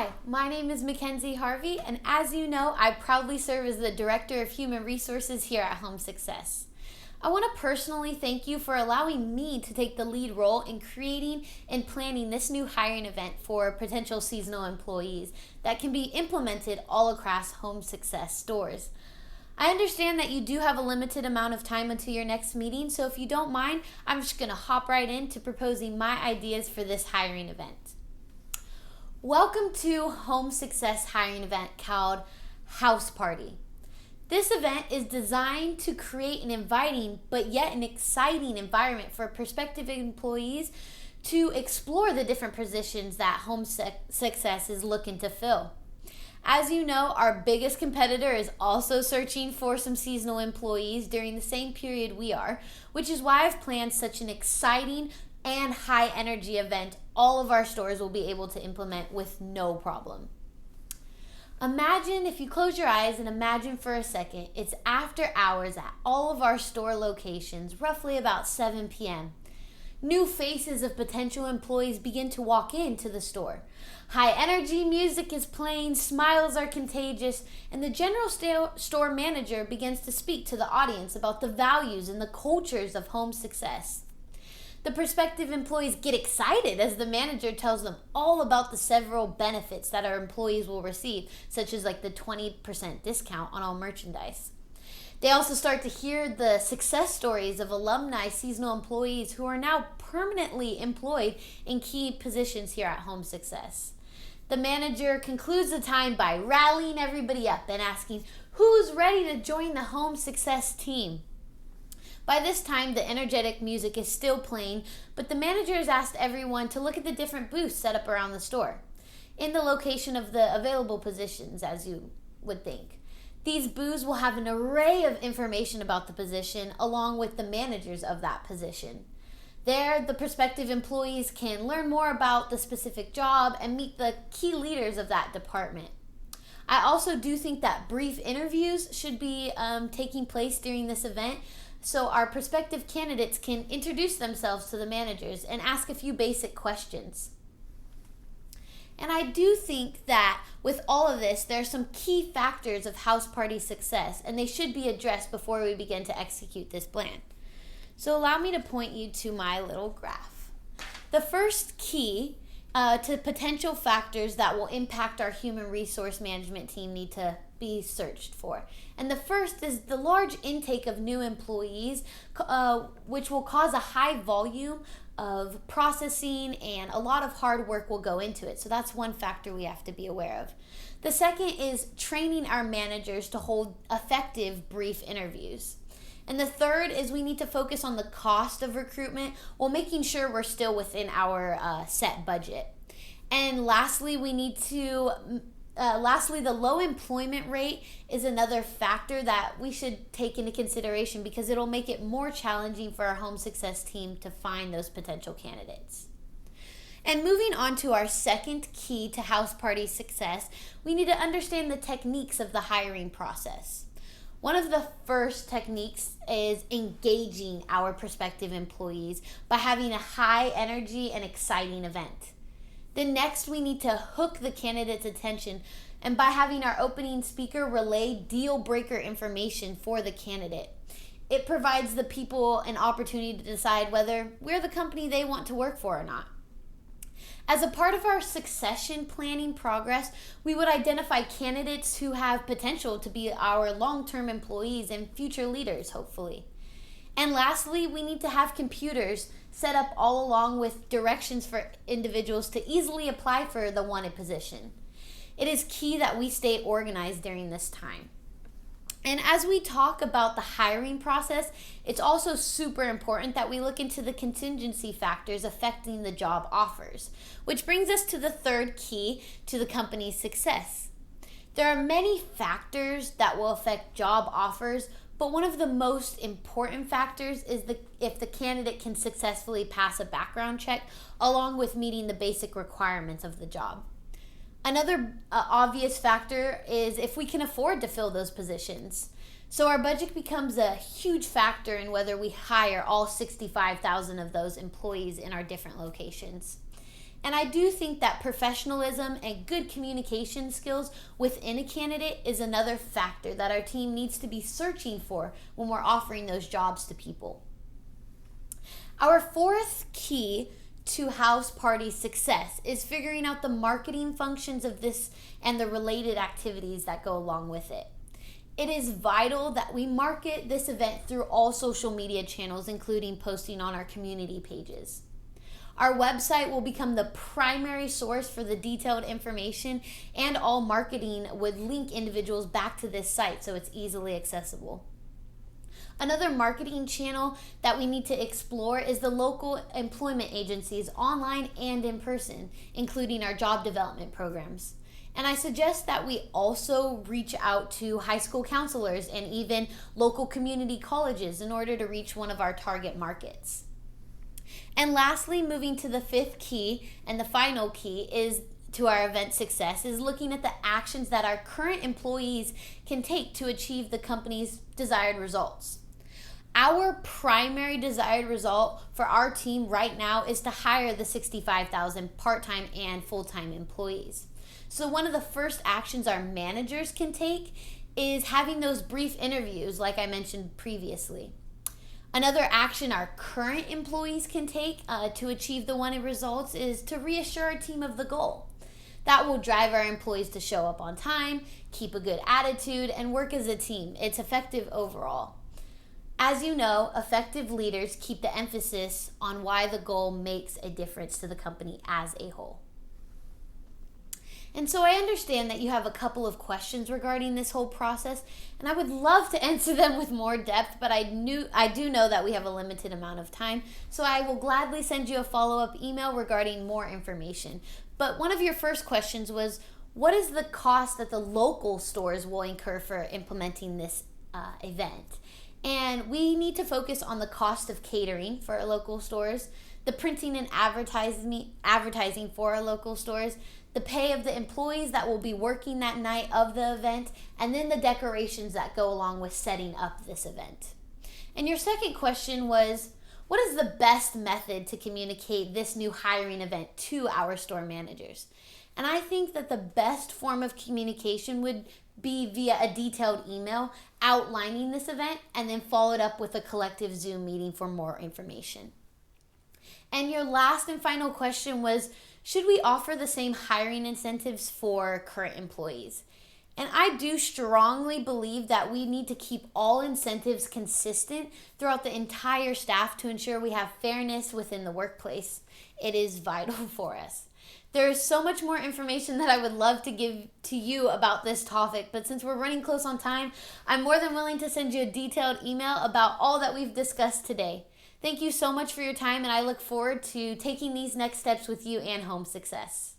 Hi, my name is Mackenzie Harvey, and as you know, I proudly serve as the Director of Human Resources here at Home Success. I want to personally thank you for allowing me to take the lead role in creating and planning this new hiring event for potential seasonal employees that can be implemented all across Home Success stores. I understand that you do have a limited amount of time until your next meeting, so if you don't mind, I'm just going to hop right into proposing my ideas for this hiring event. Welcome to Home Success hiring event called House Party. This event is designed to create an inviting but yet an exciting environment for prospective employees to explore the different positions that Home Success is looking to fill. As you know, our biggest competitor is also searching for some seasonal employees during the same period we are, which is why I've planned such an exciting and high energy event all of our stores will be able to implement with no problem. Imagine, if you close your eyes and imagine for a second, it's after hours at all of our store locations, roughly about 7 p.m. New faces of potential employees begin to walk into the store. High energy music is playing, smiles are contagious, and the general store manager begins to speak to the audience about the values and the cultures of Home Success. The prospective employees get excited as the manager tells them all about the several benefits that our employees will receive, such as like the 20% discount on all merchandise. They also start to hear the success stories of alumni seasonal employees who are now permanently employed in key positions here at Home Success. The manager concludes the time by rallying everybody up and asking, "Who's ready to join the Home Success team?" By this time, the energetic music is still playing, but the manager has asked everyone to look at the different booths set up around the store, in the location of the available positions, as you would think. These booths will have an array of information about the position, along with the managers of that position. There, the prospective employees can learn more about the specific job and meet the key leaders of that department. I also do think that brief interviews should be taking place during this event, so our prospective candidates can introduce themselves to the managers and ask a few basic questions. And I do think that with all of this, there are some key factors of house party success, and they should be addressed before we begin to execute this plan. So allow me to point you to my little graph. The first key to potential factors that will impact our human resource management team need to be searched for. And the first is the large intake of new employees, which will cause a high volume of processing, and a lot of hard work will go into it. So that's one factor we have to be aware of. The second is training our managers to hold effective brief interviews. And the third is we need to focus on the cost of recruitment while making sure we're still within our set budget. And lastly, the low employment rate is another factor that we should take into consideration because it'll make it more challenging for our Home Success team to find those potential candidates. And moving on to our second key to house party success, we need to understand the techniques of the hiring process. One of the first techniques is engaging our prospective employees by having a high energy and exciting event. Then next, we need to hook the candidate's attention, and by having our opening speaker relay deal breaker information for the candidate. It provides the people an opportunity to decide whether we're the company they want to work for or not. As a part of our succession planning progress, we would identify candidates who have potential to be our long-term employees and future leaders, hopefully. And lastly, we need to have computers set up all along with directions for individuals to easily apply for the wanted position. It is key that we stay organized during this time. And as we talk about the hiring process, it's also super important that we look into the contingency factors affecting the job offers, which brings us to the third key to the company's success. There are many factors that will affect job offers, but one of the most important factors is if the candidate can successfully pass a background check along with meeting the basic requirements of the job. Another obvious factor is if we can afford to fill those positions. So our budget becomes a huge factor in whether we hire all 65,000 of those employees in our different locations. And I do think that professionalism and good communication skills within a candidate is another factor that our team needs to be searching for when we're offering those jobs to people. Our fourth key to house party success is figuring out the marketing functions of this and the related activities that go along with it. It is vital that we market this event through all social media channels, including posting on our community pages. Our website will become the primary source for the detailed information, and all marketing would link individuals back to this site so it's easily accessible. Another marketing channel that we need to explore is the local employment agencies, online and in person, including our job development programs. And I suggest that we also reach out to high school counselors and even local community colleges in order to reach one of our target markets. And lastly, moving to the fifth key and the final key is to our event success is looking at the actions that our current employees can take to achieve the company's desired results. Our primary desired result for our team right now is to hire the 65,000 part-time and full-time employees. So one of the first actions our managers can take is having those brief interviews like I mentioned previously. Another action our current employees can take to achieve the wanted results is to reassure our team of the goal. That will drive our employees to show up on time, keep a good attitude, and work as a team. It's effective overall. As you know, effective leaders keep the emphasis on why the goal makes a difference to the company as a whole. And so I understand that you have a couple of questions regarding this whole process, and I would love to answer them with more depth, but I do know that we have a limited amount of time, so I will gladly send you a follow-up email regarding more information. But one of your first questions was, what is the cost that the local stores will incur for implementing this event? And we need to focus on the cost of catering for our local stores, the printing and advertising for our local stores, the pay of the employees that will be working that night of the event, and then the decorations that go along with setting up this event. And your second question was, what is the best method to communicate this new hiring event to our store managers? And I think that the best form of communication would be via a detailed email outlining this event and then followed up with a collective Zoom meeting for more information. And your last and final question was, should we offer the same hiring incentives for current employees? And I do strongly believe that we need to keep all incentives consistent throughout the entire staff to ensure we have fairness within the workplace. It is vital for us. There is so much more information that I would love to give to you about this topic, but since we're running close on time, I'm more than willing to send you a detailed email about all that we've discussed today. Thank you so much for your time, and I look forward to taking these next steps with you and Home Success.